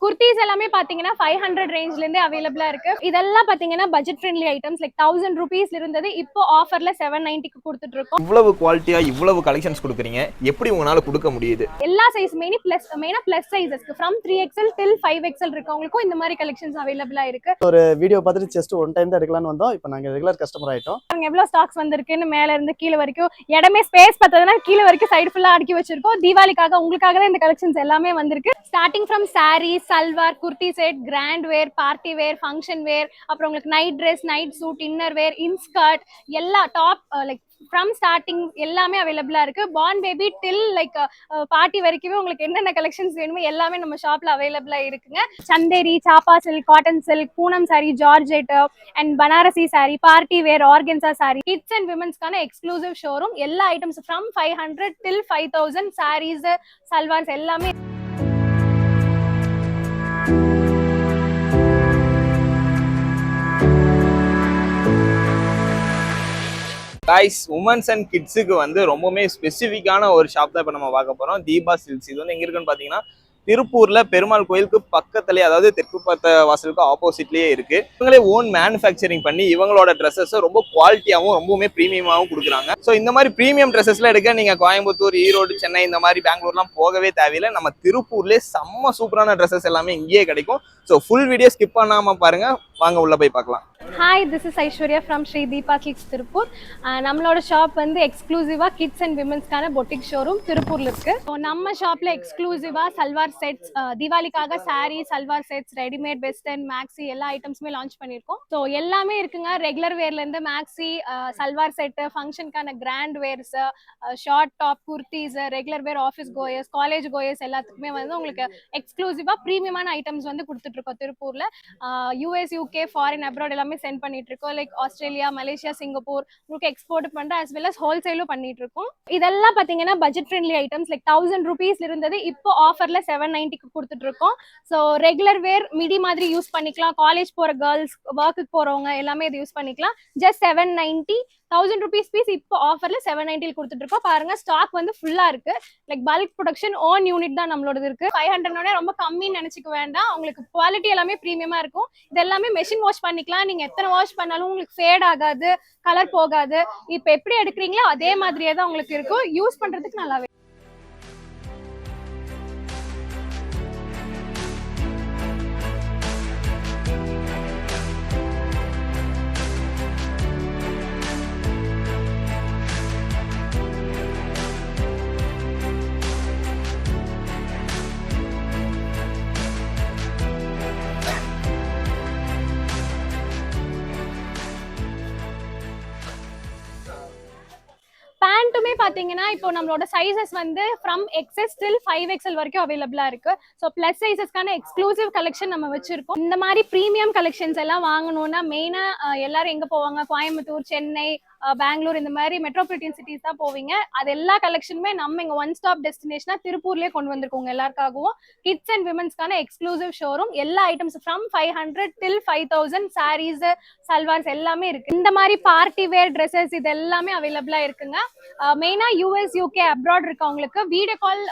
குர்த்திஸ் எல்லாமே பாத்தீங்கன்னா 500 ரேஞ்ச்ல இருந்தே அவைலபிளா இருக்கு. இதெல்லாம் பாத்தீங்கன்னா பட்ஜெட் ஃப்ரெண்ட்லி ஐட்டம்ஸ் லைக் 1000 ரூபீஸ்ல இருந்தது இப்போ ஆஃபர்ல 790க்கு கொடுத்துட்டு இருக்கோம். இவ்வளவு குவாலிட்டியா இவ்வளவு கலெக்ஷன்ஸ் கொடுக்குறீங்க, எப்படி உங்களால கொடுக்க முடியுது? எல்லா சைஸ் மெயினா plus சைஸஸ்க்கு from 3XL till 5XL இருக்கவங்களுக்கும் இந்த மாதிரி கலெக்ஷன்ஸ் அவைலபிளா இருக்கு. ஒரு வீடியோ பார்த்துட்டு ஜஸ்ட் ஒன் டைம் தான் எடுக்கலாம்னு வந்தோம். இப்போ நாங்க ரெகுலர் கஸ்டமர் ஆயிட்டோம். நாங்க எவ்வளவு ஸ்டாக்ஸ் வந்திருக்குன்னு மேல இருந்து கீழ வரைக்கும் இடமே ஸ்பேஸ் பத்ததுனா கீழ வரைக்கும் சைடு ஃபுல்லா அடுக்கி வச்சிருக்கோம். தீபாவளிக்காக உங்களுக்காக தான் இந்த கலெக்ஷன்ஸ் எல்லாமே வந்திருக்கு. Starting from sari, salwar, kurti set, grand wear, party wear, function wear, அப்புறம் உங்களுக்கு night dress, night suit, inner wear, inskirt எல்லா டாப் லைக் ஃப்ரம் ஸ்டார்டிங் எல்லாமே அவைலபிளா இருக்கு. Born baby till like party வரைக்குமே உங்களுக்கு என்னென்ன கலெக்ஷன்ஸ் வேணுமோ எல்லாமே நம்ம ஷாப்ல அவைலபிளா இருக்குங்க. சந்தேரி, சாப்பா silk, cotton silk, Poonam sari, georgette and Banarasi sari, party wear, organza sari, kids and விமென்ஸ்க்கான எக்ஸ்க்ளூசிவ் ஷோரூம். எல்லா items from 500 till 5000 saris, salwars எல்லாமே. गाइस உமன்ஸ் அண்ட் கிட்ஸுக்கு வந்து ரொம்பவே ஸ்பெசிஃபிக்கான ஒரு ஷாப் தான் இப்போ நம்ம பார்க்க போகிறோம். தீபா சில்க்ஸ். இது வந்து எங்கே இருக்குன்னு பார்த்தீங்கன்னா திருப்பூர்ல பெருமாள் கோயிலுக்கு பக்கத்துலேயே, அதாவது தெற்கு பார்த்த வாசலுக்கு ஆப்போசிட்லேயே இருக்கு. இவங்களே ஓன் மேனுஃபேக்சரிங் பண்ணி இவங்களோட ட்ரெஸ்ஸஸை ரொம்ப குவாலிட்டியாகவும் ரொம்பவுமே ப்ரீமியமாகவும் கொடுக்குறாங்க. ஸோ இந்த மாதிரி ப்ரீமியம் ட்ரெஸ்ஸஸ்லாம் எடுக்க நீங்கள் கோயம்புத்தூர், ஈரோடு, சென்னை இந்த மாதிரி பெங்களூர்லாம் போகவே தேவையில்லை. நம்ம திருப்பூர்லேயே செம்ம சூப்பரான ட்ரெஸ்ஸஸ் எல்லாமே இங்கேயே கிடைக்கும். ஸோ ஃபுல் வீடியோ ஸ்கிப் பண்ணாமல் பாருங்க. வாங்க உள்ள போய் பார்க்கலாம். Hi, this is Aishwarya from Sri Deepa silks Tiruppur. நம்மளோட ஷாப் வந்து எக்ஸ்க்ளூசிவாக கிட்ஸ் அண்ட் விமென்ஸ்க்கான பொட்டிக் ஷோரூம் திருப்பூரில் இருக்குது. ஸோ நம்ம ஷாப்பில் எக்ஸ்க்ளூசிவாக சல்வார் செட்ஸ், தீபாவளிக்காக sari, salwar sets, readymade, western, maxi எல்லா ஐட்டம்ஸுமே லான்ச் பண்ணியிருக்கோம். ஸோ எல்லாமே இருக்குங்க. ரெகுலர் வேர்லேருந்து மேக்ஸி, சல்வார் செட்டு, ஃபங்க்ஷனுக்கான grand wears, short top, kurtis, regular wear, office goers, college goers எல்லாத்துக்குமே வந்து உங்களுக்கு எக்ஸ்க்ளூசிவாக ப்ரீமியமான ஐட்டம்ஸ் வந்து கொடுத்துட்ருக்கோம் திருப்பூரில். யூஎஸ், யூகே, ஃபாரின், அப்ராட் எல்லாமே சென்ட் பண்ணிட்டு இருக்கோம். லைக் ஆஸ்திரேலியா, மலேசியா, சிங்கப்பூர் உங்களுக்கு எக்ஸ்போர்ட் பண்றோம். as well as ஹோல்சேலும் பண்ணிட்டு இருக்கோம். இதெல்லாம் பாத்தீங்கன்னா பட்ஜெட் ஃப்ரெண்ட்லி ஐட்டம்ஸ் லைக் 1000 ரூபீஸ்ல இருந்தது இப்போ ஆஃபர்ல 790க்கு கொடுத்துட்டு இருக்கோம். ஸோ ரெகுலர் வேர் மிடி மாதிரி யூஸ் பண்ணிக்கலாம். காலேஜ் போற கேர்ள்ஸ், ஒர்க்குக்கு போறவங்க எல்லாமே இது யூஸ் பண்ணிக்கலாம். ஜஸ்ட் 790. 1000 ரூபீஸ் பீஸ் இப்போ ஆஃபர்ல 790 கொடுத்துட்டு இருக்கோம். பாருங்க, ஸ்டாக் வந்து ஃபுல்லா இருக்கு. Like bulk production, own unit தான் நம்மளோட இருக்கு. 500 ரொம்ப கம்மின்னு நினைச்சுக்க வேண்டாம். உங்களுக்கு குவாலிட்டி எல்லாமே ப்ரீமியமா இருக்கும். இது எல்லாமே மெஷின் வாஷ் பண்ணிக்கலாம். நீங்க எத்தனை வாஷ் பண்ணாலும் உங்களுக்கு ஃபேட் ஆகாது, கலர் போகாது. இப்போ எப்படி எடுக்கிறீங்களோ அதே மாதிரியே தான் உங்களுக்கு இருக்கும். யூஸ் பண்றதுக்கு நல்லாவே. பேண்ட்டுமே பாத்தீங்கன்னா இப்போ நம்மளோட சைசஸ் வந்து ஃப்ரம் XS till 5XL வரைக்கும் அவைலபிளா இருக்கு. ஸோ பிளஸ் சைசஸ்க்கான எக்ஸ்க்ளூசிவ் கலெக்ஷன் நம்ம வச்சிருக்கோம். இந்த மாதிரி ப்ரீமியம் கலெக்ஷன்ஸ் எல்லாம் வாங்கணும்னா மெயினா எல்லாரும் எங்க போவாங்க? கோயம்புத்தூர், சென்னை, பெங்களூர் இந்த மாதிரி மெட்ரோபாலிட்டன் சிட்டிஸ் தான் போவீங்க. அது எல்லா கலெக்ஷனுமே நம்ம இங்க ஒன் ஸ்டாப் டெஸ்டினேஷனா திருப்பூர்லயே கொண்டு வந்திருக்கோங்க. எல்லாருக்காகவும் கிட்ஸ் அண்ட் விமென்ஸ்க்கான எக்ஸ்க்ளூசிவ் ஷோரூம். எல்லா items from 500 till 5000 saris, salwars எல்லாமே இருக்கு. இந்த மாதிரி பார்ட்டி வேர் ட்ரெஸ்ஸஸ் இது எல்லாமே அவைலபிளா இருக்குங்க. மெயினா யூஎஸ், யூகே, அப்ராட் இருக்கவங்களுக்கு வீடியோ கால்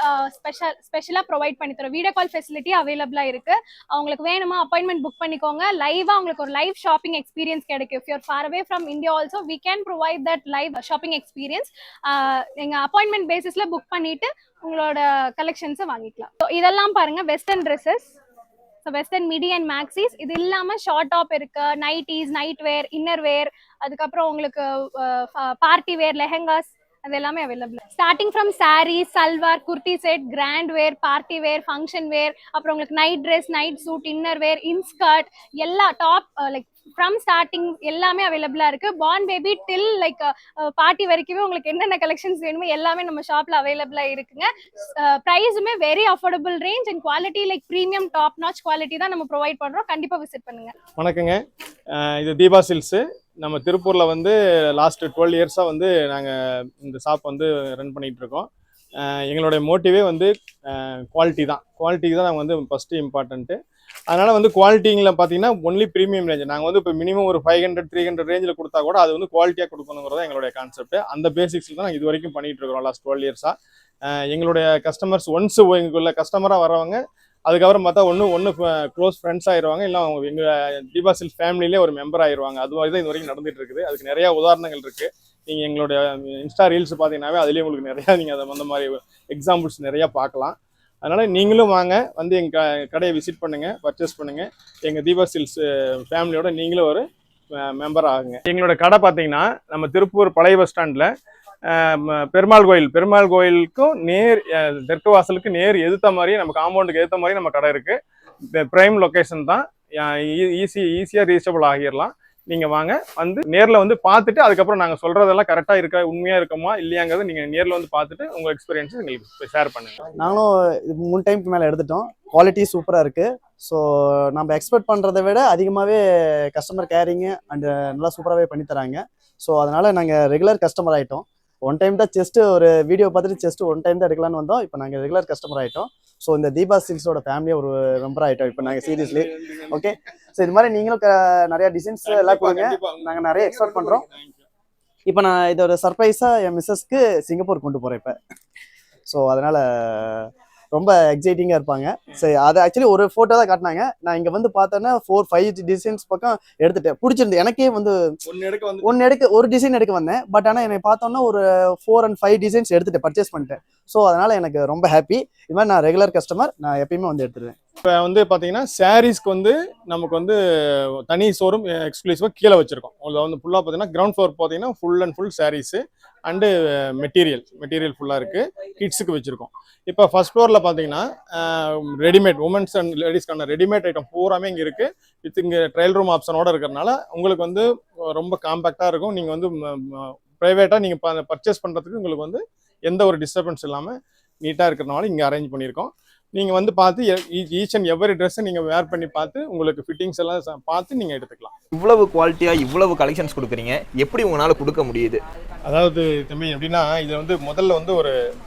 ஸ்பெஷலா ப்ரொவைட் பண்ணி தரோம். வீடியோ கால் ஃபெசிலிட்டி அவைலபிளா இருக்கு. அவங்களுக்கு வேணுமா அப்பாயின்மெண்ட் புக் பண்ணிக்கோங்க. லைவா உங்களுக்கு ஒரு லைவ் ஷாப்பிங் எக்ஸ்பீரியன்ஸ் கிடைக்கும். If you are far away from India also we can provide that live shopping experience. எங்க அப்பாயின்மெண்ட் பேசிஸ்ல புக் பண்ணிட்டு உங்களோட கலெக்ஷன்ஸை வாங்கிக்கலாம். ஸோ இதெல்லாம் பாருங்க, western dresses, western midi and maxis. இது இல்லாம ஷார்ட் டாப் இருக்கு, nighties, night wear, inner wear, அதுக்கப்புறம் உங்களுக்கு பார்ட்டி வேர், லெஹங்காஸ் அது எல்லாமே available. Starting from sari, salwar, kurti set, grand wear, party wear, function wear, அப்புறம் உங்களுக்கு night dress, night suit, inner wear, inskirt எல்லா டாப் லைக் ஃப்ரம் ஸ்டார்டிங் எல்லாமே அவைலபிளா இருக்கு. Born baby till like party வரைக்குமே உங்களுக்கு என்னென்ன கலெக்ஷன்ஸ் வேணுமோ எல்லாமே நம்ம ஷாப்ல அவைலபிளா இருக்குங்க. பிரைஸுமே very affordable range and quality like premium top notch quality தான் நம்ம ப்ரொவைட் பண்றோம். கண்டிப்பா விசிட் பண்ணுங்க. வணக்கங்க, இது தீபா சில்க்ஸ். நம்ம திருப்பூரில் வந்து லாஸ்ட் 12 இயர்ஸாக வந்து நாங்கள் இந்த ஷாப் வந்து ரன் பண்ணிகிட்டு இருக்கோம். எங்களுடைய மோட்டிவே வந்து குவாலிட்டிக்கு தான் நாங்கள் வந்து ஃபஸ்ட்டு இம்பார்ட்டண்ட்டு. அதனால் வந்து குவாலிட்டிங்கில் பார்த்தீங்கன்னா ஒன்லி ப்ரீமியம் ரேஞ்ச். நாங்கள் வந்து இப்போ மினிமம் ஒரு 500, 300 ரேஞ்சில் கொடுத்தா கூட அது வந்து குவாலிட்டியாக கொடுக்கணுங்கிறதா எங்களுடைய கான்செப்ட். அந்த பேசிக்ஸில் தான் நாங்கள் இது வரைக்கும் பண்ணிகிட்டு இருக்கிறோம் லாஸ்ட் 12 இயர்ஸாக. எங்களுடைய கஸ்டமர்ஸ் ஒன்ஸ் எங்களுக்குள்ள கஸ்டமராக வரவங்க அதுக்கப்புறம் பார்த்தா ஒன்று க்ளோஸ் ஃப்ரெண்ட்ஸ் ஆயிடுவாங்க, இல்லை அவங்க எங்கள் தீபா சில்க்ஸ் ஃபேமிலியிலே ஒரு மெம்பர் ஆயிடுவாங்க. அது மாதிரி தான் இது வரைக்கும் நடந்துட்டு இருக்குது. அதுக்கு நிறையா உதாரணங்கள் இருக்குது. நீங்கள் எங்களுடைய இன்ஸ்டா ரீல்ஸ் பார்த்தீங்கன்னாவே அதுலேயே உங்களுக்கு நிறையா நீங்கள் அதை அந்த மாதிரி எக்ஸாம்பிள்ஸ் நிறையா பார்க்கலாம். அதனால் நீங்களும் வாங்க, வந்து எங்கள் கடையை விசிட் பண்ணுங்கள், பர்ச்சேஸ் பண்ணுங்கள். எங்கள் தீபா சில்க்ஸ் ஃபேமிலியோட நீங்களும் ஒரு மெம்பர் ஆகுங்க. எங்களோட கடை பார்த்தீங்கன்னா நம்ம திருப்பூர் பழைய பஸ் ஸ்டாண்டில் பெருமாள் கோயிலுக்கும் நேர் தெற்கு வாசலுக்கு நேர் எதிர்த்த மாதிரி, நம்ம காம்பவுண்டுக்கு எதிர்த்த மாதிரி நம்ம கடை இருக்குது. ப்ரைம் லொக்கேஷன் தான், ஈஸியாக ரீச்சபிள் ஆகிடலாம். நீங்கள் வாங்க, வந்து நேரில் வந்து பார்த்துட்டு அதுக்கப்புறம் நாங்கள் சொல்கிறதெல்லாம் கரெக்டாக இருக்கா, உண்மையாக இருக்குமா இல்லையாங்கிறத நீங்கள் நேரில் வந்து பார்த்துட்டு உங்கள் எக்ஸ்பீரியன்ஸை எங்களுக்கு ஷேர் பண்ணுங்கள். நாங்களும் 3 டைமுக்கு மேலே எடுத்துட்டோம். குவாலிட்டி சூப்பராக இருக்குது. ஸோ நம்ம எக்ஸ்பெக்ட் பண்ணுறதை விட அதிகமாகவே கஸ்டமர் கேரிங்கு அண்டு நல்லா சூப்பராகவே பண்ணித்தராங்க. ஸோ அதனால் நாங்கள் ரெகுலர் கஸ்டமர் ஆகிட்டோம். 1 டைம் தான் ஜஸ்ட்டு ஒரு வீடியோ பார்த்துட்டு ஜஸ்ட்டு 1 டைம் தான் எடுக்கலான்னு வந்தோம். இப்போ நாங்கள் ரெகுலர் கஸ்டமர் ஆகிட்டோம். ஸோ இந்த தீபா சில்க்ஸோட ஃபேமிலியை ஒரு மெம்பர் ஆகிட்டோம் இப்போ நாங்கள் சீரியஸ்லி. ஓகே, ஸோ இது மாதிரி நீங்களும் நிறையா டிசைன்ஸ் எல்லாம் கொடுங்க, நாங்கள் நிறைய எக்ஸ்பெக்ட் பண்ணுறோம். இப்போ நான் இதோட சர்ப்ரைஸாக என் மிஸ்ஸஸ்க்கு சிங்கப்பூர் கொண்டு போகிறேன் இப்போ. ஸோ அதனால் ரொம்ப எக்ஸைட்டிங்காக இருப்பாங்க. சரி, அது ஆக்சுவலி ஒரு ஃபோட்டோ தான் காட்டினாங்க. நான் இங்கே வந்து பார்த்தோன்னா 4-5 டிசைன்ஸ் பக்கம் எடுத்துட்டேன். பிடிச்சிருந்து எனக்கே வந்து ஒரு டிசைன் எடுக்க வந்தேன். பட் ஆனால் என்னை பார்த்தோன்னா ஒரு 4 and 5 டிசைன்ஸ் எடுத்துட்டேன், பர்ச்சேஸ் பண்ணிட்டேன். ஸோ அதனால் எனக்கு ரொம்ப ஹாப்பி. இது மாதிரி நான் ரெகுலர் கஸ்டமர், நான் எப்பயுமே வந்து எடுத்துருவேன். இப்போ வந்து பார்த்தீங்கன்னா சாரீஸ்க்கு வந்து நமக்கு வந்து தனி ஷோரூம் எக்ஸ்க்ளூசிவாக கீழே வச்சுருக்கோம். அதில் வந்து ஃபுல்லாக பார்த்தீங்கன்னா கிரவுண்ட் ஃப்ளோர் பார்த்தீங்கன்னா full and full saris and material ஃபுல்லாக இருக்குது. கிட்ஸுக்கு வச்சுருக்கோம். இப்போ ஃபர்ஸ்ட் ஃப்ளோரில் பார்த்தீங்கன்னா ரெடிமேட் உமன்ஸ் அண்ட் லேடிஸ்க்கான ரெடிமேட் ஐட்டம் பூராமே இங்கே இருக்குது. இங்கே ட்ரையல் ரூம் ஆப்ஷனோட இருக்கிறதுனால உங்களுக்கு வந்து ரொம்ப காம்பேக்டாக இருக்கும். நீங்கள் வந்து ப்ரைவேட்டாக நீங்கள் பர்ச்சேஸ் பண்ணுறதுக்கு உங்களுக்கு வந்து எந்த ஒரு டிஸ்டர்பன்ஸ் இல்லாமல் நீட்டாக இருக்கிறதுனால இங்கே அரேஞ்ச் பண்ணியிருக்கோம். நீங்கள் வந்து பார்த்து ஈச் அண்ட் எவரி ட்ரெஸ்ஸை நீங்கள் வேர் பண்ணி பார்த்து உங்களுக்கு ஃபிட்டிங்ஸ் எல்லாம் பார்த்து நீங்கள் எடுத்துக்கலாம். இவ்வளவு குவாலிட்டியாக இவ்வளவு கலெக்ஷன்ஸ் கொடுக்குறீங்க, எப்படி உங்களால் கொடுக்க முடியுது? அதாவது தம்பி எப்படின்னா, இது வந்து முதல்ல வந்து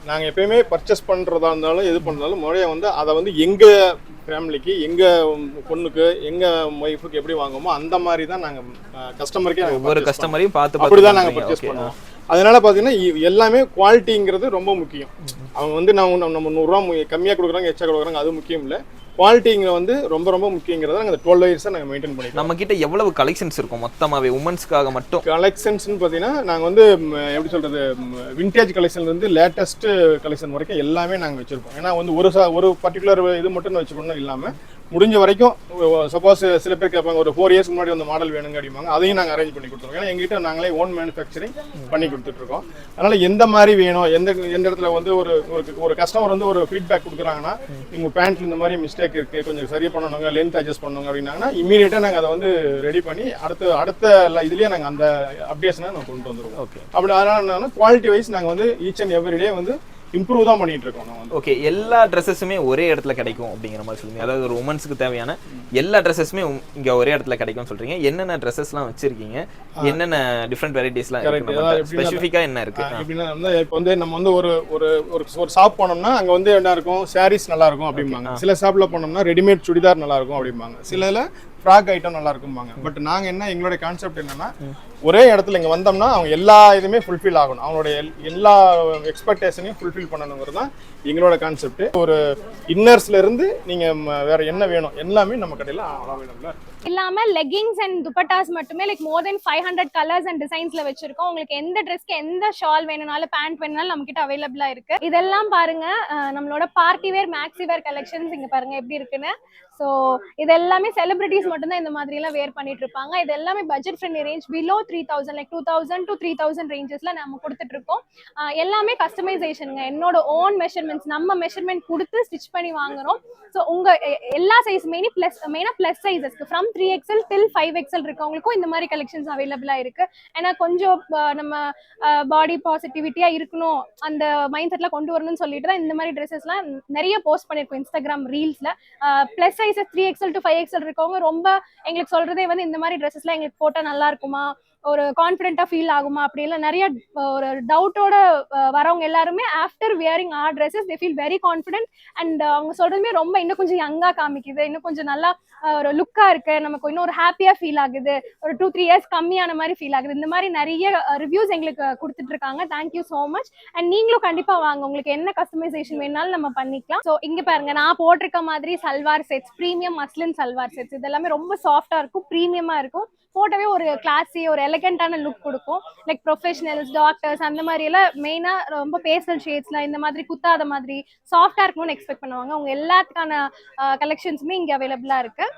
நாங்கள் எப்பயுமே பர்ச்சேஸ் பண்ணுறதா இருந்தாலும் எது பண்ணாலும் முறையாக வந்து அதை வந்து எங்கள் ஃபேமிலிக்கு, எங்கள் பொண்ணுக்கு, எங்கள் ஒய்ஃபுக்கு எப்படி வாங்குவோமோ அந்த மாதிரி தான் நாங்கள் கஸ்டமருக்கே ஒவ்வொரு கஸ்டமரையும் பார்த்து அப்படி தான் நாங்கள் பர்ச்சேஸ் பண்ணுவோம். அதனால பார்த்தீங்கன்னா எல்லாமே குவாலிட்டிங்கிறது ரொம்ப முக்கியம். அவங்க வந்து நம்ம 100 ரூபா கம்மியாக கொடுக்குறாங்க, எச்சா கொடுக்குறாங்க, அது முக்கியம் இல்லை. குவாலிட்டிங்கிற வந்து ரொம்ப ரொம்ப முக்கியங்கிறத நாங்கள் 12 இயர்ஸாக நாங்கள் மெயின்டைன் பண்ணிக்கிறோம். நம்ம கிட்ட எவ்வளவு கலெக்ஷன்ஸ் இருக்கும் மொத்தமாகவே உமன்ஸ்க்காக மட்டும்? கலெக்ஷன்ஸ்னு பார்த்தீங்கன்னா நாங்கள் வந்து எப்படி சொல்கிறது, விண்டேஜ் கலெக்ஷன் வந்து லேட்டஸ்ட்டு கலெக்ஷன் வரைக்கும் எல்லாமே நாங்கள் வச்சுருப்போம். ஏன்னா வந்து ஒரு பர்டிகுலர் இது மட்டும் வச்சுக்கணும் இல்லாமல் முடிஞ்ச வரைக்கும் சப்போஸ் சில பேர் கேட்பாங்க ஒரு 4 இயர்ஸ் முன்னாடி வந்து மாடல் வேணுங்க அப்படிம்பாங்க, அதையும் நாங்கள் அரேஞ்ச் பண்ணி கொடுத்துருவோம். ஏன்னா எங்ககிட்ட நாங்களே ஓன் மேனுஃபேக்சரிங் பண்ணி கொடுத்துட்ருக்கோம். அதனால் எந்த மாதிரி வேணும், எந்த இடத்துல வந்து ஒரு கஸ்டமர் வந்து ஒரு ஃபீட்பேக் கொடுக்குறாங்கன்னா, உங்கள் பேண்ட்ல இந்த மாதிரி மிஸ்டேக் இருக்குது, கொஞ்சம் சரி பண்ணணுங்க, லென்த் அட்ஜஸ்ட் பண்ணுங்க அப்படின்னாங்கன்னா இமீடியட்டாக நாங்கள் அதை வந்து ரெடி பண்ணி அடுத்த இதுலேயே நாங்கள் அந்த அப்டேஷனை நாங்கள் கொண்டு வந்துருவோம். ஓகே, அப்படி அதனால் என்னன்னா குவாலிட்டி வைஸ் நாங்கள் வந்து ஈச் அண்ட் எவ்ரி டே வந்து இம்ப்ரூவ் தான் பண்ணிட்டு இருக்கோம். ஓகே, எல்லா ட்ரெஸ்ஸஸுமே ஒரே இடத்துல கிடைக்கும் அப்படிங்கிற மாதிரி சொல்லுங்க. அதாவது ஒரு உமன்ஸுக்கு தேவையான எல்லா ட்ரெஸ்ஸஸுமே இங்க ஒரே இடத்துல கிடைக்கும்னு சொல்றீங்க. என்னென்ன ட்ரெஸ்ஸஸ்லாம் வச்சிருக்கீங்க, என்னென்ன டிஃப்ரெண்ட் வெரைட்டிஸ்லாம் ஸ்பெசிஃபிக்கா என்ன இருக்கு? எப்படின்னா வந்து இப்போ வந்து நம்ம வந்து ஒரு ஷாப் போனோம்னா அங்க வந்து என்ன இருக்கும், சாரீஸ் நல்லா இருக்கும் அப்படிம்பாங்க. சில ஷாப்ல போனோம்னா ரெடிமேட் சுடிதார் நல்லா இருக்கும் அப்படிம்பாங்க. சிலல ஃப்ராக் ஐட்டம் நல்லா இருக்கும்பாங்க. பட் நாங்கள் என்ன, எங்களுடைய கான்செப்ட் என்னன்னா, ஒரே இடத்துல இங்கே வந்தோம்னா அவங்க எல்லா இதுவுமே ஃபுல்ஃபில் ஆகணும், அவங்களுடைய எல்லா எக்ஸ்பெக்டேஷனையும் ஃபுல்ஃபில் பண்ணணுங்கிறது தான் எங்களோட கான்செப்ட். ஒரு இன்னர்ஸ்ல இருந்து நீங்கள் வேற என்ன வேணும் எல்லாமே நம்ம கடையில் அவைலபிளாக இருக்கு. இல்லாம லெகிங்ஸ் அண்ட் துப்பட்டாஸ் மட்டுமே மோர் தென் 500 கலர்ஸ் அண்ட் டிசைன்ஸ்ல வச்சிருக்கோம். உங்களுக்கு எந்த ட்ரெஸ்க்கு எந்த ஷால் வேணும்னாலும் பேண்ட் வேணும்னாலும் நம்ம கிட்ட அவைலபிளா இருக்கு. இதெல்லாம் பாருங்க, நம்மளோட பார்ட்டி வேர் மேக்ஸி வேர் கலெக்ஷன்ஸ் இங்க பாருங்க எப்படி இருக்குன்னு. ஸோ இது எல்லாமே செலிபிரிட்டிஸ் மட்டும்தான் இந்த மாதிரி எல்லாம் வேர் பண்ணிட்டு இருப்பாங்க. இது எல்லாமே budget friendly range, below 3000 like 2000 to 3000 ரேஞ்சஸ்ல நம்ம கொடுத்துட்டு இருக்கோம். எல்லாமே கஸ்டமைசேஷனுங்க, என்னோட ஓன் மெஷர்மெண்ட்ஸ், நம்ம மெஷர்மெண்ட் கொடுத்து ஸ்டிச் பண்ணி வாங்குறோம். ஸோ உங்க எல்லா சைஸ் மெயினா plus சைஸஸ்க்கு from 3XL till 5XL இருக்கவங்களுக்கும் இந்த மாதிரி கலெக்ஷன்ஸ் அவைலபிளா இருக்கு. ஏன்னா கொஞ்சம் நம்ம பாடி பாசிட்டிவிட்டியா இருக்கணும், அந்த மைண்ட் செட்ல கொண்டு வரணும்னு சொல்லிட்டு தான் இந்த மாதிரி ட்ரெஸ்ஸஸ்லாம் நிறைய போஸ்ட் பண்ணிருக்கோம் இன்ஸ்டாகிராம் ரீல்ஸ்ல. Plus sizes 3XL to 5XL இருக்கவங்க ரொம்ப எங்களுக்கு சொல்றதே வந்து இந்த மாதிரி ட்ரெஸ்ஸஸ்லாம் எங்களுக்கு போட்டா நல்லா இருக்குமா, ஒரு கான்ஃபிடென்ட்டா ஃபீல் ஆகுமா அப்படி இல்லை நிறைய ஒரு டவுட்டோட வரவங்க எல்லாருமே after wearing our dresses they feel very confident and அவங்க சொல்றதுமே ரொம்ப இன்னும் கொஞ்சம் யங்கா காமிக்குது, இன்னும் கொஞ்சம் நல்லா ஒரு லுக்கா இருக்கு, நமக்கு இன்னும் ஒரு ஹாப்பியா ஃபீல் ஆகுது, ஒரு 2-3 இயர்ஸ் கம்மியான மாதிரி ஃபீல் ஆகுது. இந்த மாதிரி நிறைய ரிவ்யூஸ் எங்களுக்கு கொடுத்துட்டு இருக்காங்க. Thank you so much. அண்ட் நீங்களும் கண்டிப்பா வாங்க, உங்களுக்கு என்ன கஸ்டமைசேஷன் வேணாலும் நம்ம பண்ணிக்கலாம். ஸோ இங்க பாருங்க, நான் போட்டிருக்க மாதிரி salwar sets, premium muslin salwar sets, இது எல்லாமே ரொம்ப சாஃப்டா இருக்கும், ப்ரீமியமா இருக்கும், போட்டவே ஒரு கிளாஸி ஒரு எலகண்டான லுக் கொடுக்கும். லைக் ப்ரொஃபஷனல்ஸ், டாக்டர்ஸ் அந்த மாதிரி எல்லாம் மெயினா ரொம்ப பேஸ்டல் ஷேட்ஸ்ல இந்த மாதிரி குத்தாத மாதிரி சாஃப்டா இருக்கணும்னு எக்ஸ்பெக்ட் பண்ணுவாங்க. உங்க எல்லாத்துக்கான கலெக்ஷன்ஸுமே இங்க அவைலபிளா இருக்கு.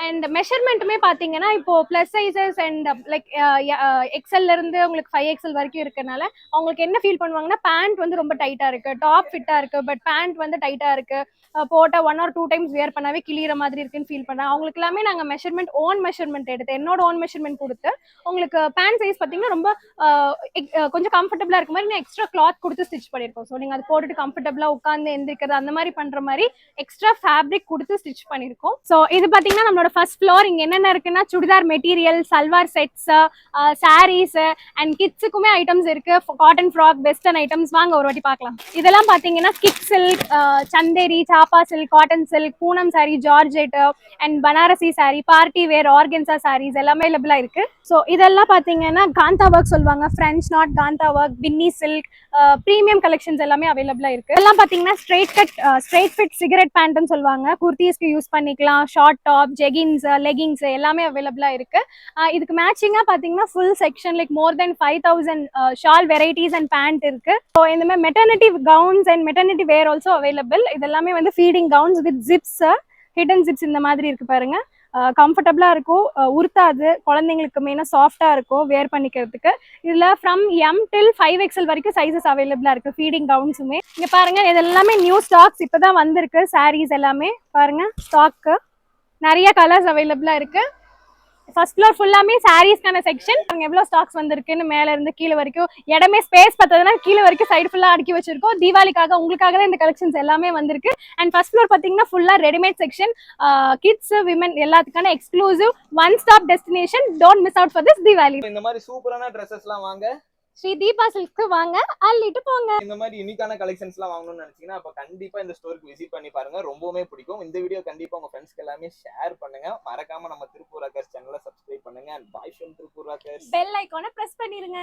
அண்ட் மெஷர்மெண்ட்டுமே பாத்தீங்கன்னா இப்போ பிளஸ் சைசஸ் அண்ட் லைக் எக்ஸல்ல இருந்து உங்களுக்கு 5XL வரைக்கும் இருக்கனால அவங்களுக்கு என்ன ஃபீல் பண்ணுவாங்கன்னா பேண்ட் வந்து ரொம்ப டைட்டா இருக்கு, டாப் ஃபிட்டா இருக்கு, பட் பேண்ட் வந்து டைட்டா இருக்கு, போட்டா 1 or 2 டைம்ஸ் வியர் பண்ணாவே கிளியிற மாதிரி இருக்குன்னு ஃபீல் பண்ணாங்க. அவங்களுக்கு எல்லாமே நாங்கள் மெஷர்மெண்ட் ஓன் மெஷர்மெண்ட் எடுத்து என்னோட ஓன் மெஷர்மெண்ட் கொடுத்து உங்களுக்கு பேண்ட் சைஸ் பார்த்தீங்கன்னா ரொம்ப கொஞ்சம் கம்ஃபர்டபுளாக இருக்க மாதிரி எக்ஸ்ட்ரா கிளாத் கொடுத்து ஸ்டிச் பண்ணியிருக்கோம். ஸோ நீங்கள் அது போட்டுட்டு கம்ஃபர்டபுளாக உட்காந்து எந்திரிக்கிறது அந்த மாதிரி பண்ணுற மாதிரி எக்ஸ்ட்ரா ஃபேப்ரிக் கொடுத்து ஸ்டிச் பண்ணியிருக்கோம். ஸோ இது பார்த்தீங்கன்னா நம்மளோட ஃபர்ஸ்ட் ஃப்ளோர். இங்கே என்னென்ன இருக்குன்னா churidar material, salwar sets, saris and கிட்ஸுக்குமே ஐட்டம்ஸ் இருக்கு, காட்டன் ஃப்ராக், வெஸ்டர்ன் ஐட்டம்ஸ். வாங்க ஒரு வாட்டி பார்க்கலாம். இதெல்லாம் பார்த்தீங்கன்னா கிக் சில்க், சந்தேரி, சாப்பா silk, cotton silk, Poonam sari, georgette and Banarasi sari, party wear, organza saris எல்லாமே அவைலபிளா இருக்கு. ஸோ இதெல்லாம் பார்த்தீங்கன்னா காந்தா ஒர்க் சொல்லுவாங்க, French knot, kantha work, Binny silk, premium collections எல்லாமே அவைலபிளா இருக்கு. இதெல்லாம் பார்த்தீங்கன்னா ஸ்ட்ரெயிட் ஃபிட் சிகரெட் பேண்ட்னு சொல்லுவாங்க, குர்த்திஸ்க்கு யூஸ் பண்ணிக்கலாம், ஷார்ட் டாப், ஜெகின்ஸ், லெகிங்ஸ் எல்லாமே அவைலபிளா இருக்கு. இதுக்கு மேட்சிங்கா பார்த்தீங்கன்னா full section like more then 5000 shawl varieties and pant இருக்கு. ஸோ இந்த மாதிரி maternity gowns and maternity wear also available. இதெல்லாமே வந்து feeding gowns with zips, hidden zips இந்த மாதிரி இருக்கு பாருங்க. கம்ஃபர்டபுளா இருக்கும், உருத்தாது, குழந்தைங்களுக்கு மெயினாக சாஃப்டா இருக்கும் வேர் பண்ணிக்கிறதுக்கு. இதுல ஃப்ரம் M till 5XL வரைக்கும் சைசஸ் அவைலபிளா இருக்கு, ஃபீடிங் கவுன்ஸுமே. இங்க பாருங்க, இது எல்லாமே நியூ ஸ்டாக்ஸ் இப்பதான் வந்திருக்கு. சாரீஸ் எல்லாமே பாருங்க, ஸ்டாக்கு நிறைய கலர்ஸ் அவைலபிளா இருக்கு. ஃபர்ஸ்ட் ஃப்ளோர் ஃபுல்லாமே சாரீஸ்க்கான செக்ஷன். அங்கே எவ்வளோ ஸ்டாக்ஸ் வந்திருக்குன்னு மேலே இருந்து கீழே வரைக்கும் இடமே ஸ்பேஸ் பார்த்ததுனா கீழே வரைக்கும் சைடு ஃபுல்லாக அடுக்கி வச்சிருக்கோம். தீபாவளிக்காக உங்களுக்காக தான் இந்த கலெக்ஷன்ஸ் எல்லாமே வந்திருக்கு. அண்ட் ஃபர்ஸ்ட் ஃப்ளோர் பார்த்தீங்கன்னா ஃபுல்லாக ரெடிமேட் செக்ஷன், கிட்ஸ், விமன் எல்லாத்துக்கான exclusive one stop destination. Don't miss out for this Deepavali. இந்த மாதிரி சூப்பரான ட்ரெஸ்ஸஸ்லாம் வாங்க ஸ்ரீ தீபா சில்க்ஸ்க்கு வாங்க, அள்ளிட்டு போங்க. இந்த மாதிரி யூனிக்கான கலெக்ஷன்ஸ்லாம் வாங்கணும்னு நினைச்சீங்கன்னா அப்ப கண்டிப்பா இந்த ஸ்டோருக்கு விசிட் பண்ணி பாருங்க, ரொம்பவே பிடிக்கும். இந்த வீடியோ கண்டிப்பா உங்க ஃப்ரெண்ட்ஸ்க்கு எல்லாமே ஷேர் பண்ணுங்க. மறக்காம நம்ம திருப்பூர் ராக்கர்ஸ் சேனலை சப்ஸ்கிரைப் பண்ணுங்க. And bye from Tiruppur Rockers. Bell ஐகானை பிரஸ் பண்ணிருங்க.